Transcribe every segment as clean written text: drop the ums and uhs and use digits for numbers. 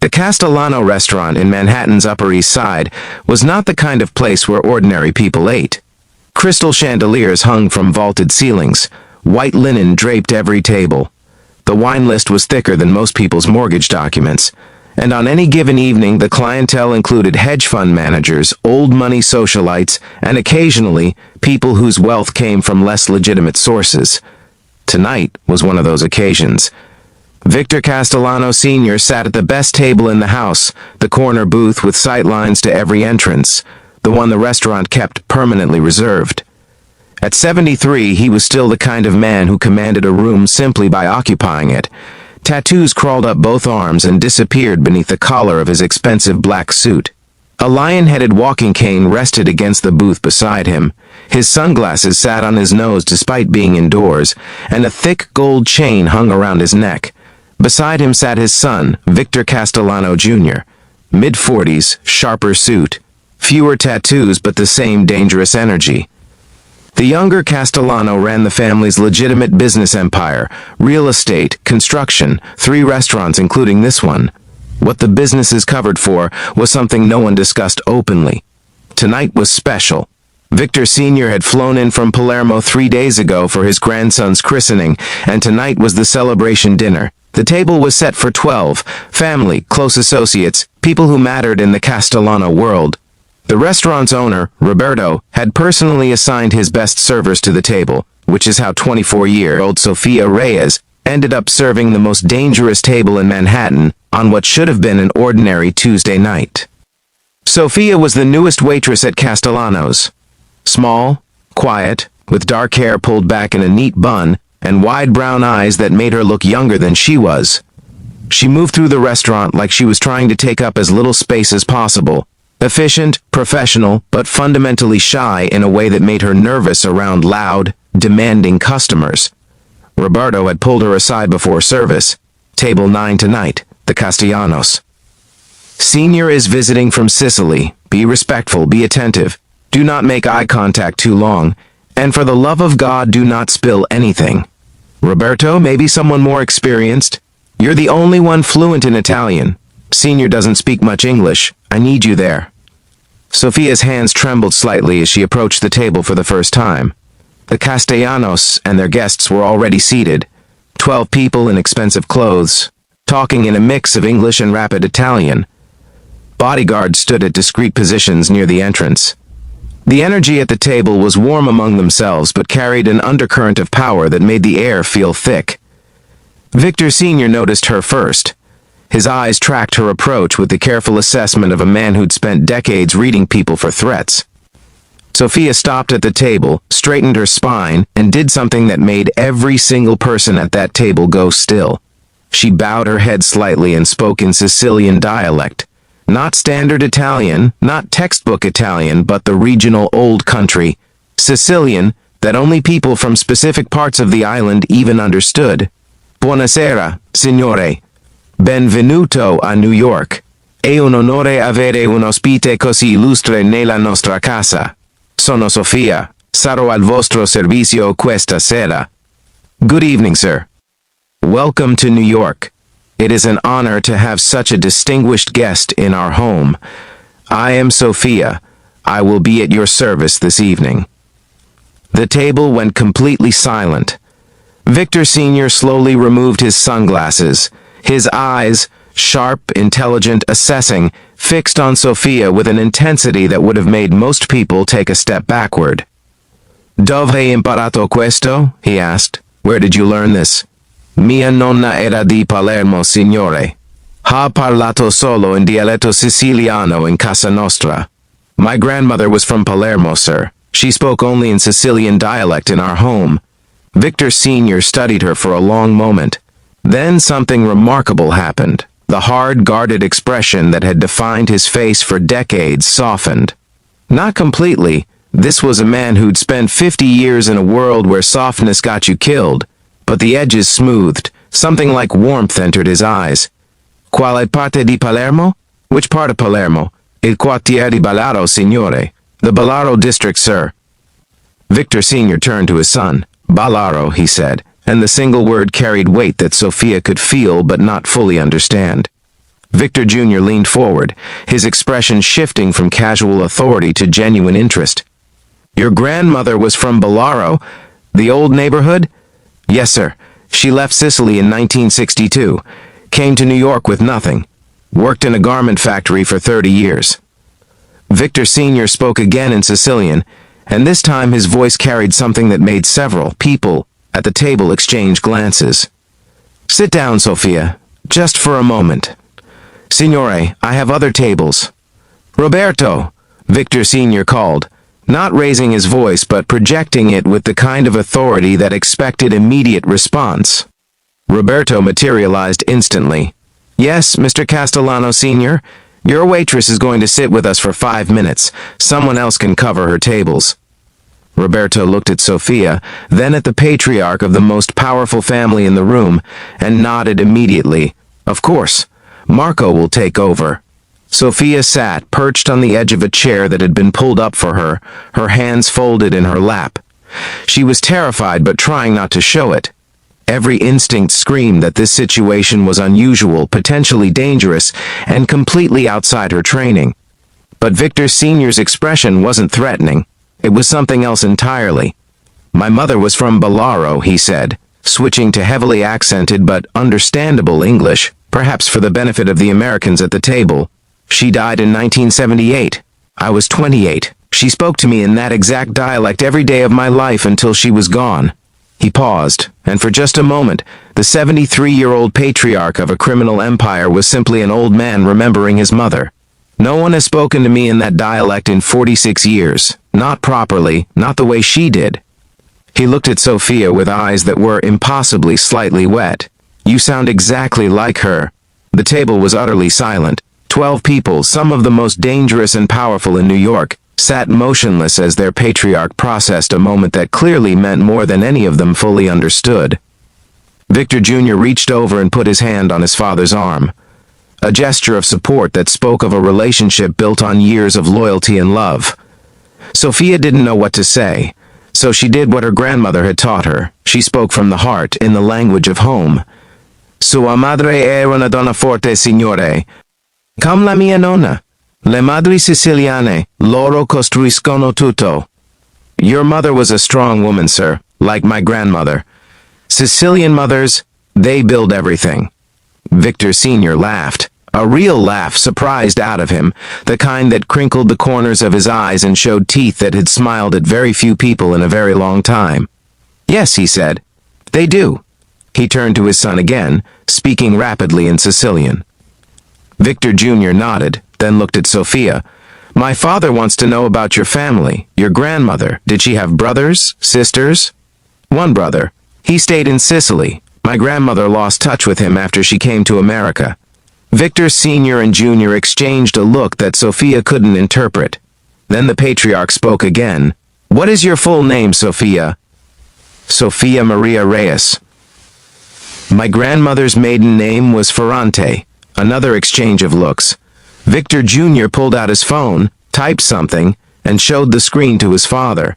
The Castellano restaurant in Manhattan's Upper East Side was not the kind of place where ordinary people ate. Crystal chandeliers hung from vaulted ceilings. White linen draped every table. The wine list was thicker than most people's mortgage documents. And on any given evening, the clientele included hedge fund managers, old money socialites, and occasionally, people whose wealth came from less legitimate sources. Tonight was one of those occasions. Victor Castellano Sr. sat at the best table in the house, the corner booth with sight lines to every entrance, the one the restaurant kept permanently reserved. At 73, he was still the kind of man who commanded a room simply by occupying it. Tattoos crawled up both arms and disappeared beneath the collar of his expensive black suit. A lion-headed walking cane rested against the booth beside him. His sunglasses sat on his nose despite being indoors, and a thick gold chain hung around his neck. Beside him sat his son, Victor Castellano Jr., mid-40s, sharper suit, fewer tattoos but the same dangerous energy. The younger Castellano ran the family's legitimate business empire, real estate, construction, 3 restaurants including this one. What the businesses covered for was something no one discussed openly. Tonight was special. Victor Sr. had flown in from Palermo 3 days ago for his grandson's christening, and tonight was the celebration dinner. The table was set for 12, family, close associates, people who mattered in the Castellano world. The restaurant's owner, Roberto, had personally assigned his best servers to the table, which is how 24-year-old Sofia Reyes ended up serving the most dangerous table in Manhattan on what should have been an ordinary Tuesday night. Sofia was the newest waitress at Castellano's. Small, quiet, with dark hair pulled back in a neat bun, and wide brown eyes that made her look younger than she was. She moved through the restaurant like she was trying to take up as little space as possible. Efficient, professional, but fundamentally shy in a way that made her nervous around loud, demanding customers. Roberto had pulled her aside before service. Table 9 tonight, the Castellanos. Senior is visiting from Sicily. Be respectful, be attentive. Do not make eye contact too long. And for the love of God, do not spill anything. Roberto, maybe someone more experienced? You're the only one fluent in Italian. Senior doesn't speak much English. I need you there. Sofia's hands trembled slightly as she approached the table for the first time. The Castellanos and their guests were already seated, 12 people in expensive clothes, talking in a mix of English and rapid Italian. Bodyguards stood at discreet positions near the entrance. The energy at the table was warm among themselves but carried an undercurrent of power that made the air feel thick. Victor Sr. noticed her first. His eyes tracked her approach with the careful assessment of a man who'd spent decades reading people for threats. Sofia stopped at the table, straightened her spine, and did something that made every single person at that table go still. She bowed her head slightly and spoke in Sicilian dialect. Not standard Italian, not textbook Italian, but the regional old country, Sicilian, that only people from specific parts of the island even understood. Buonasera, signore. Benvenuto a New York. È un onore avere un ospite così illustre nella nostra casa. Sono Sofia. Sarò al vostro servizio questa sera. Good evening, sir. Welcome to New York. It is an honor to have such a distinguished guest in our home. I am Sofia. I will be at your service this evening. The table went completely silent. Victor Sr. slowly removed his sunglasses, his eyes, sharp, intelligent, assessing, fixed on Sofia with an intensity that would have made most people take a step backward. Dove hai imparato questo? He asked. Where did you learn this? Mia nonna era di Palermo, signore. Ha parlato solo in dialetto siciliano in casa nostra. My grandmother was from Palermo, sir. She spoke only in Sicilian dialect in our home. Victor Sr. studied her for a long moment. Then something remarkable happened. The hard, guarded expression that had defined his face for decades softened. Not completely. This was a man who'd spent 50 years in a world where softness got you killed. But the edges smoothed. Something like warmth entered his eyes. Quale parte di Palermo? Which part of Palermo? Il quartiere di Ballaro, signore. The Ballaro district, sir. Victor Sr. turned to his son. Ballaro, he said, and the single word carried weight that Sofia could feel but not fully understand. Victor Jr. leaned forward, his expression shifting from casual authority to genuine interest. Your grandmother was from Bolaro, the old neighborhood? Yes, sir. She left Sicily in 1962, came to New York with nothing, worked in a garment factory for 30 years. Victor Sr. spoke again in Sicilian, and this time his voice carried something that made several people at the table exchange glances. Sit down, Sofia, just for a moment. Signore, I have other tables. Roberto, Victor Sr. called, not raising his voice but projecting it with the kind of authority that expected immediate response. Roberto materialized instantly. Yes, Mr. Castellano Sr., your waitress is going to sit with us for 5 minutes. Someone else can cover her tables. Roberto looked at Sofia, then at the patriarch of the most powerful family in the room, and nodded immediately. Of course, Marco will take over. Sofia sat, perched on the edge of a chair that had been pulled up for her, her hands folded in her lap. She was terrified but trying not to show it. Every instinct screamed that this situation was unusual, potentially dangerous, and completely outside her training. But Victor Sr.'s expression wasn't threatening. It was something else entirely. My mother was from Bolaro, he said, switching to heavily accented but understandable English, perhaps for the benefit of the Americans at the table. She died in 1978. I was 28. She spoke to me in that exact dialect every day of my life until she was gone. He paused, and for just a moment, the 73-year-old patriarch of a criminal empire was simply an old man remembering his mother. No one has spoken to me in that dialect in 46 years. Not properly, not the way she did. He looked at Sofia with eyes that were impossibly slightly wet. You sound exactly like her. The table was utterly silent. 12 people, some of the most dangerous and powerful in New York, sat motionless as their patriarch processed a moment that clearly meant more than any of them fully understood. Victor Jr. reached over and put his hand on his father's arm. A gesture of support that spoke of a relationship built on years of loyalty and love. Sofia didn't know what to say, so she did what her grandmother had taught her. She spoke from the heart, in the language of home. Sua madre era una donna forte, signore. Come la mia nonna. Le madri siciliane, loro costruiscono tutto. Your mother was a strong woman, sir, like my grandmother. Sicilian mothers, they build everything. Victor Sr. laughed. A real laugh surprised out of him, the kind that crinkled the corners of his eyes and showed teeth that had smiled at very few people in a very long time. Yes, he said. They do. He turned to his son again, speaking rapidly in Sicilian. Victor Jr. nodded, then looked at Sofia. My father wants to know about your family, your grandmother. Did she have brothers, sisters? One brother. He stayed in Sicily. My grandmother lost touch with him after she came to America. Victor Sr. and Jr. exchanged a look that Sofia couldn't interpret. Then the patriarch spoke again. What is your full name, Sofia? Sofia Maria Reyes. My grandmother's maiden name was Ferrante. Another exchange of looks. Victor Jr. pulled out his phone, typed something, and showed the screen to his father.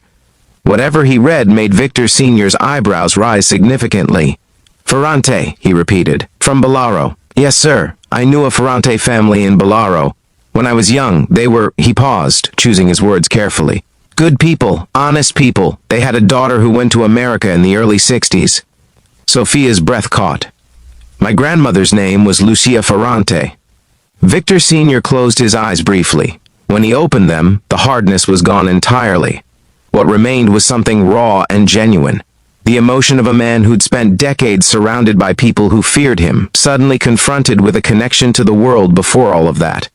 Whatever he read made Victor Sr.'s eyebrows rise significantly. Ferrante, he repeated. From Bolaro. Yes, sir. I knew a Ferrante family in Bolaro. When I was young, they were... He paused, choosing his words carefully. Good people, honest people. They had a daughter who went to America in the early 60s. Sofia's breath caught. My grandmother's name was Lucia Ferrante. Victor Sr. closed his eyes briefly. When he opened them, the hardness was gone entirely. What remained was something raw and genuine. The emotion of a man who'd spent decades surrounded by people who feared him, suddenly confronted with a connection to the world before all of that.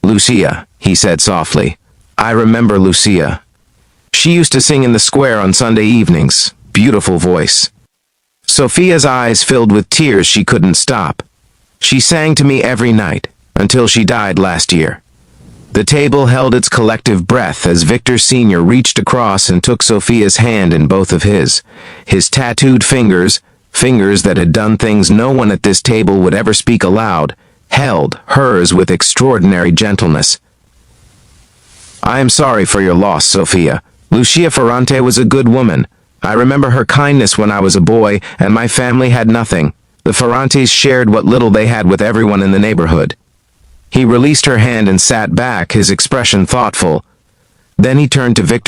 Lucia, he said softly. I remember Lucia. She used to sing in the square on Sunday evenings. Beautiful voice. Sofia's eyes filled with tears she couldn't stop. She sang to me every night, until she died last year. The table held its collective breath as Victor Sr. reached across and took Sofia's hand in both of his. His tattooed fingers, fingers that had done things no one at this table would ever speak aloud, held hers with extraordinary gentleness. I am sorry for your loss, Sofia. Lucia Ferrante was a good woman. I remember her kindness when I was a boy, and my family had nothing. The Ferrantes shared what little they had with everyone in the neighborhood. He released her hand and sat back, his expression thoughtful. Then he turned to Victor.